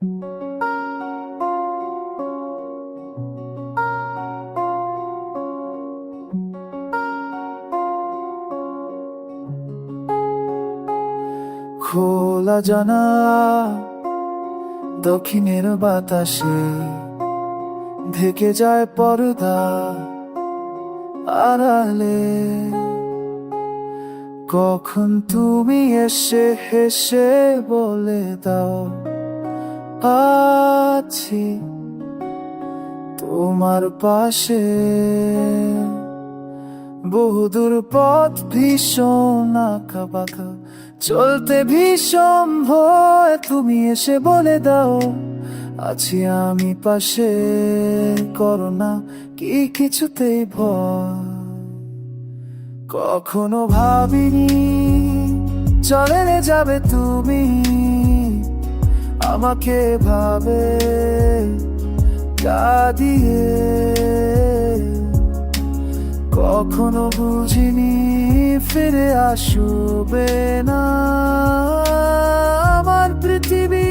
খোলা জানা দক্ষিণের বাতাসে ঢেকে যায় পর্দা আড়ালে। কখন তুমি এসে হেসে বলে দাও আছি তোমার পাশে। বহুদূর পথ ভীষণ আঁকা বাঁকা, চলতে ভীষণ ভয়, তুমি এসে বলে দাও আছি আমি পাশে। করো না কি কিছুতেই ভয়। কখনো ভাবিনি চলে যাবে তুমি, আমাকে ভাবে কাঁদিয়ে। কখনো বুঝিনি ফিরে আসবে না আমার পৃথিবী।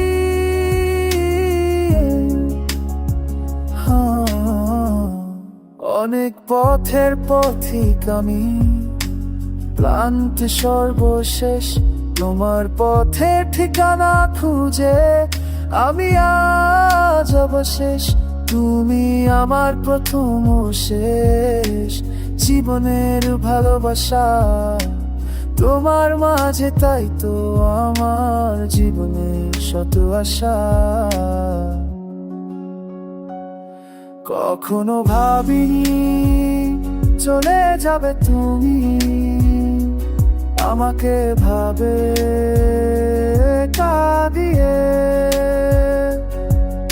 অনেক পথের পথিক আমি, ক্লান্ত সর্বশেষ তোমার পথের ঠিকানা খুঁজে আমি আজ অবশেষ। তুমি আমার প্রথম ও শেষ জীবনের ভালোবাসা তোমার মাঝে, তাই তো আমার জীবনের শত আশা। কখনো ভাবিনি চলে যাবে তুমি, আমাকে ভাবে কাঁদিয়ে।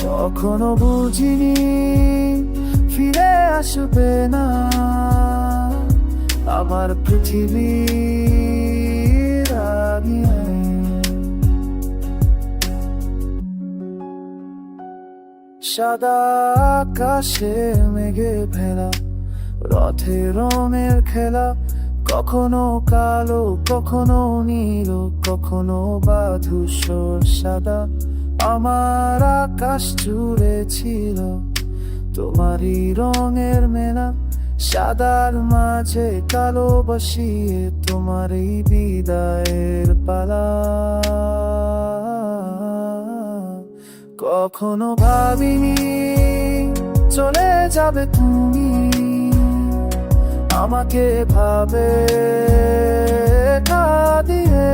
কখনো বুঝিনি ফিরে আসবে না আমার পৃথিবীর আগে। সাদা আকাশে মেঘে ভেলা, রথে রঙের খেলা, কখনো কালো কখনো নীল কখনো বা ধূসর সাদা। আমার আকাশ জুড়ে ছিল তোমারই রঙের মেলা, সাদার মাঝে কালো বসিয়ে তোমারই বিদায়ের পালা। কখনো ভাবিনি চলে যাবে তুমি, আমাকে ভাবে কাঁদিয়ে।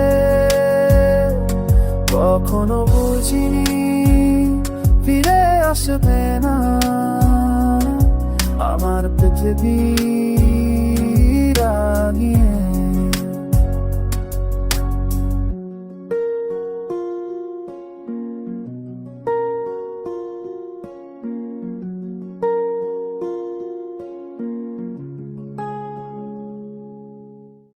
কখনো বুঝিনি ফিরে আসবে না আমার পৃথিবীর আগে।